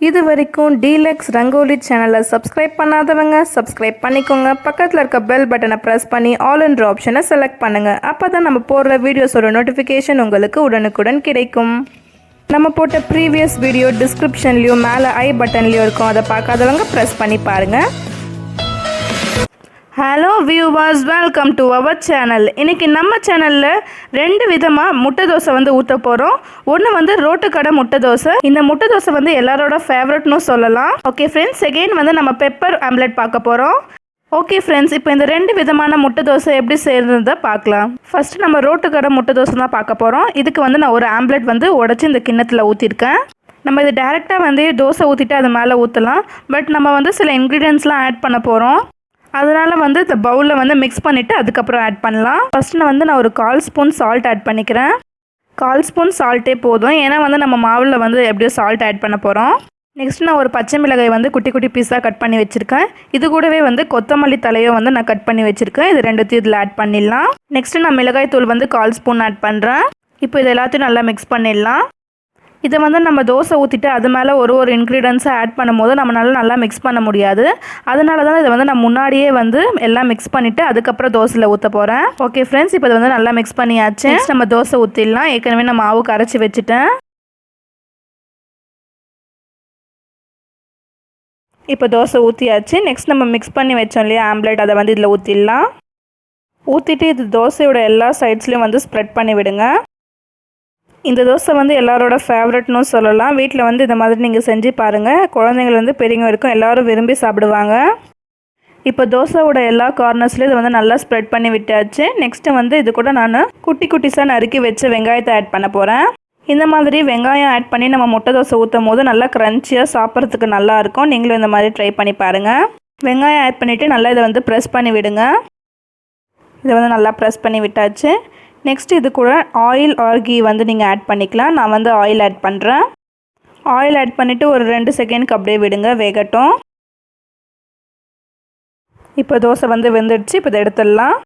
இது வரைக்கும் DELUXE ரங்கோலி சேனலை சப்ஸ்கிரைப் பண்ணாதவங்க சப்ஸ்கிரைப் பண்ணிக்கோங்க. பக்கத்தில் இருக்க பெல் பட்டனை ப்ரெஸ் பண்ணி ஆல் என்ற ஆப்ஷனை செலக்ட் பண்ணுங்கள். அப்போ தான் நம்ம போடுற வீடியோஸோட நோட்டிஃபிகேஷன் உங்களுக்கு உடனுக்குடன் கிடைக்கும். நம்ம போட்ட ப்ரீவியஸ் வீடியோ டிஸ்கிரிப்ஷன்லேயும் மேலே ஐ பட்டன்லேயும் இருக்கும். அதை பார்க்காதவங்க ப்ரெஸ் பண்ணி பாருங்கள். Hello viewers, welcome to our channel. இன்றைக்கி நம்ம சேனலில் ரெண்டு விதமாக முட்டை தோசை வந்து ஊற்ற போகிறோம். ஒன்று வந்து ரோட்டு கடை முட்டை தோசை. இந்த முட்டை தோசை வந்து எல்லாரோட ஃபேவரட்னு சொல்லலாம். ஓகே ஃப்ரெண்ட்ஸ், செகண்ட் வந்து நம்ம பெப்பர் ஆம்லெட் பார்க்க போகிறோம். ஓகே ஃப்ரெண்ட்ஸ், இப்போ இந்த ரெண்டு விதமான முட்டை தோசை எப்படி செய்கிறத பார்க்கலாம். ஃபஸ்ட்டு நம்ம ரோட்டு கடை முட்டை தோசை தான் பார்க்க போகிறோம். இதுக்கு வந்து நான் ஒரு ஆம்லெட் வந்து உடச்சி இந்த கிண்ணத்தில் ஊற்றிருக்கேன். நம்ம இது டேரெக்டாக வந்து தோசை ஊற்றிட்டு அது மேலே ஊற்றலாம். பட் நம்ம வந்து சில இன்க்ரீடியன்ட்ஸ்லாம் ஆட் பண்ண போகிறோம். அதனால் வந்து இந்த பவுலில் வந்து மிக்ஸ் பண்ணிவிட்டு அதுக்கப்புறம் ஆட் பண்ணலாம். ஃபஸ்ட்டு வந்து நான் ஒரு 1/4 ஸ்பூன் சால்ட் ஆட் பண்ணிக்கிறேன். 1/4 ஸ்பூன் சால்ட்டே போதும், ஏன்னா வந்து நம்ம மாவில் வந்து எப்படியோ சால்ட் ஆட் பண்ண போகிறோம். நெக்ஸ்ட் நான் ஒரு பச்சை மிளகாய் வந்து குட்டி குட்டி பீஸாக கட் பண்ணி வச்சுருக்கேன். இது கூடவே வந்து கொத்தமல்லி தலையோ வந்து நான் கட் பண்ணி வச்சுருக்கேன். இது ரெண்டுத்தையும் இதில் ஆட் பண்ணிடலாம். நெக்ஸ்ட்டு நான் மிளகாய் தூள் வந்து 1/4 ஸ்பூன் ஆட் பண்ணுறேன். இப்போ இது எல்லாத்தையும் நல்லா மிக்ஸ் பண்ணிடலாம். இதை வந்து நம்ம தோசை ஊற்றிட்டு அது மேலே ஒரு இன்க்ரீடியன்ஸை ஆட் பண்ணும்போது நம்மளால நல்லா மிக்ஸ் பண்ண முடியாது. அதனால தான் இதை வந்து நான் முன்னாடியே வந்து எல்லாம் மிக்ஸ் பண்ணிவிட்டு அதுக்கப்புறம் தோசையில் ஊற்ற போகிறேன். ஓகே ஃப்ரெண்ட்ஸ், இப்போ இதை வந்து நல்லா மிக்ஸ் பண்ணியாச்சு. நெக்ஸ்ட் நம்ம தோசை ஊற்றிடலாம். ஏற்கனவே நான் மாவு கரைச்சி வச்சுட்டேன். இப்போ தோசை ஊற்றியாச்சு. நெக்ஸ்ட் நம்ம மிக்ஸ் பண்ணி வச்சோம் இல்லையா ஆம்லெட், அதை வந்து இதில் ஊற்றிடலாம். ஊற்றிட்டு இது தோசையோட எல்லா சைட்ஸ்லையும் வந்து ஸ்ப்ரெட் பண்ணி விடுங்க. இந்த தோசை வந்து எல்லாரோட ஃபேவரட்னு சொல்லலாம். வீட்டில் வந்து இந்த மாதிரி நீங்கள் செஞ்சு பாருங்கள். குழந்தைங்கள்லேருந்து பெரியவங்க வரைக்கும் எல்லோரும் விரும்பி சாப்பிடுவாங்க. இப்போ தோசையோட எல்லா கார்னர்ஸ்லையும் இதை வந்து நல்லா ஸ்ப்ரெட் பண்ணி விட்டாச்சு. நெக்ஸ்ட்டு வந்து இது கூட நான் குட்டி குட்டிஸாக நறுக்கி வச்ச வெங்காயத்தை ஆட் பண்ண போகிறேன். இந்த மாதிரி வெங்காயம் ஆட் பண்ணி நம்ம முட்டை தோசை ஊற்றும் போது நல்லா க்ரன்ச்சியாக சாப்பிட்றதுக்கு நல்லாயிருக்கும். நீங்களும் இந்த மாதிரி ட்ரை பண்ணி பாருங்கள். வெங்காயம் ஆட் பண்ணிவிட்டு நல்லா இதை வந்து ப்ரெஸ் பண்ணி விடுங்க. இதை வந்து நல்லா ப்ரெஸ் பண்ணி விட்டாச்சு. நெக்ஸ்ட் இது கூட ஆயில் ஆர் கீ வந்து நீங்கள் ஆட் பண்ணிக்கலாம். நான் வந்து ஆயில் ஆட் பண்ணுறேன். ஆயில் ஆட் பண்ணிவிட்டு ஒரு 2 செகண்டுக்கு அப்படியே விடுங்க, வேகட்டும். இப்போ தோசை வந்து வெந்துடுச்சு. இப்போ இதை எடுத்துடலாம்.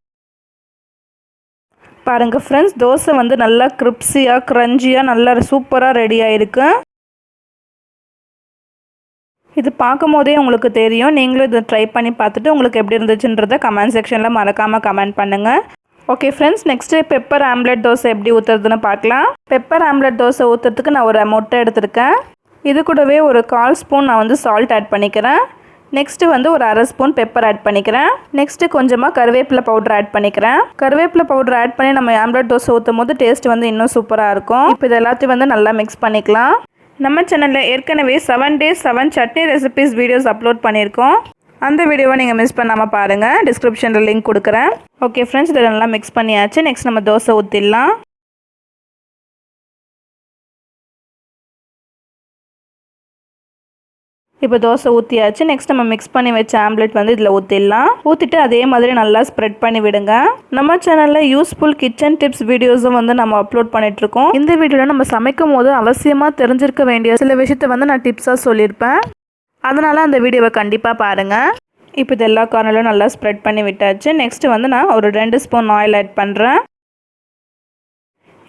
பாருங்கள் ஃப்ரெண்ட்ஸ், தோசை வந்து நல்லா கிரிப்ஸியாக க்ரன்ச்சியாக நல்லா சூப்பராக ரெடி ஆகிருக்கு. இது பார்க்கும் போதே உங்களுக்கு தெரியும். நீங்களும் இதை ட்ரை பண்ணி பார்த்துட்டு உங்களுக்கு எப்படி இருந்துச்சுன்றதை கமெண்ட் செக்ஷனில் மறக்காமல் கமெண்ட் பண்ணுங்கள். Okay friends, next pepper omelette dosa எப்படி ஊற்றுறதுன்னு பார்க்கலாம். பெப்பர் ஆம்லெட் தோசை ஊற்றுறதுக்கு நான் ஒரு முட்டை எடுத்திருக்கேன். இது கூடவே ஒரு 1/4 ஸ்பூன் நான் வந்து சால்ட் ஆட் பண்ணிக்கிறேன். நெக்ஸ்ட்டு வந்து ஒரு 1/2 ஸ்பூன் பெப்பர் ஆட் பண்ணிக்கிறேன். நெக்ஸ்ட்டு கொஞ்சமாக கருவேப்பிலை பவுடர் ஆட் பண்ணிக்கிறேன். கருவேப்பிலை பவுடர் ஆட் பண்ணி நம்ம ஆம்லெட் தோசை ஊற்றும் போது டேஸ்ட் வந்து இன்னும் சூப்பராக இருக்கும். இப்போ இது எல்லாத்தையும் வந்து நல்லா மிக்ஸ் பண்ணிக்கலாம். நம்ம சேனலில் ஏற்கனவே 7 days 7 chutney recipes videos upload பண்ணியிருக்கோம். அந்த வீடியோவை நீங்கள் மிஸ் பண்ணாமல் பாருங்கள். டிஸ்கிரிப்ஷனில் லிங்க் கொடுக்குறேன். ஓகே ஃப்ரெண்ட்ஸ், இதை நல்லா மிக்ஸ் பண்ணியாச்சு. நெக்ஸ்ட் நம்ம தோசை ஊற்றிடலாம். இப்போ தோசை ஊற்றியாச்சு. நெக்ஸ்ட் நம்ம மிக்ஸ் பண்ணி வச்ச ஆம்லெட் வந்து இதில் ஊற்றிடலாம். ஊற்றிட்டு அதே மாதிரி நல்லா ஸ்ப்ரெட் பண்ணி விடுங்க. நம்ம சேனலில் யூஸ்ஃபுல் கிச்சன் டிப்ஸ் வீடியோஸும் வந்து நம்ம அப்லோட் பண்ணிகிட்ருக்கோம். இந்த வீடியோவில் நம்ம சமைக்கும் போது அவசியமாக தெரிஞ்சிருக்க வேண்டிய சில விஷயத்தை வந்து நான் டிப்ஸாக சொல்லியிருப்பேன். அதனால் அந்த வீடியோவை கண்டிப்பாக பாருங்கள். இப்போ இது எல்லா கார்னர்லையும் நல்லா ஸ்ப்ரெட் பண்ணி விட்டாச்சு. நெக்ஸ்ட்டு வந்து நான் ஒரு 2 ஸ்பூன் ஆயில் ஆட் பண்ணுறேன்.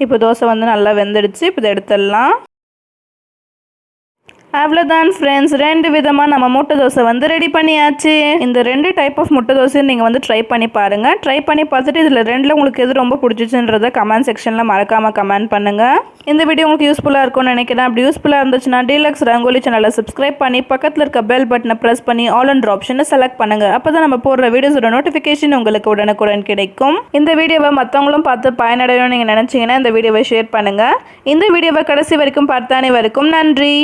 இப்போ தோசை வந்து நல்லா வெந்துடுச்சு. இப்போ இதை எடுத்துடலாம். அவ்வளோதான் ஃப்ரெண்ட்ஸ், 2 விதமாக நம்ம முட்டை தோசை வந்து ரெடி பண்ணியாச்சு. இந்த 2 டைப் ஆஃப் முட்டை தோசையும் நீங்கள் வந்து ட்ரை பண்ணி பாருங்கள். ட்ரை பண்ணி பார்த்துட்டு இதில் 2ல் உங்களுக்கு எது ரொம்ப பிடிச்சிச்சுன்றதை கமெண்ட் செக்ஷனில் மறக்காமல் கமெண்ட் பண்ணுங்கள். இந்த வீடியோ உங்களுக்கு யூஸ்ஃபுல்லாக இருக்கும்னு நினைக்கிறேன். அப்படி யூஸ்ஃபுல்லாக இருந்துச்சுன்னா DELUXE ரங்கோலி சேனலை சப்ஸ்கிரைப் பண்ணி பக்கத்தில் இருக்க பெல் பட்டனை ப்ரெஸ் பண்ணி ஆல் என்ற ஆப்ஷனை செலக்ட் பண்ணுங்கள். அப்போ தான் நம்ம போடுற வீடியோஸோட நோட்டிஃபிகேஷன் உங்களுக்கு உடனுக்குடன் கிடைக்கும். இந்த வீடியோவை மற்றவங்களும் பார்த்து பயனடையணும்னு நீங்கள் நினச்சிங்கன்னா இந்த வீடியோவை ஷேர் பண்ணுங்கள். இந்த வீடியோவை கடைசி வரைக்கும் பார்த்த அனைவருக்கும் நன்றி.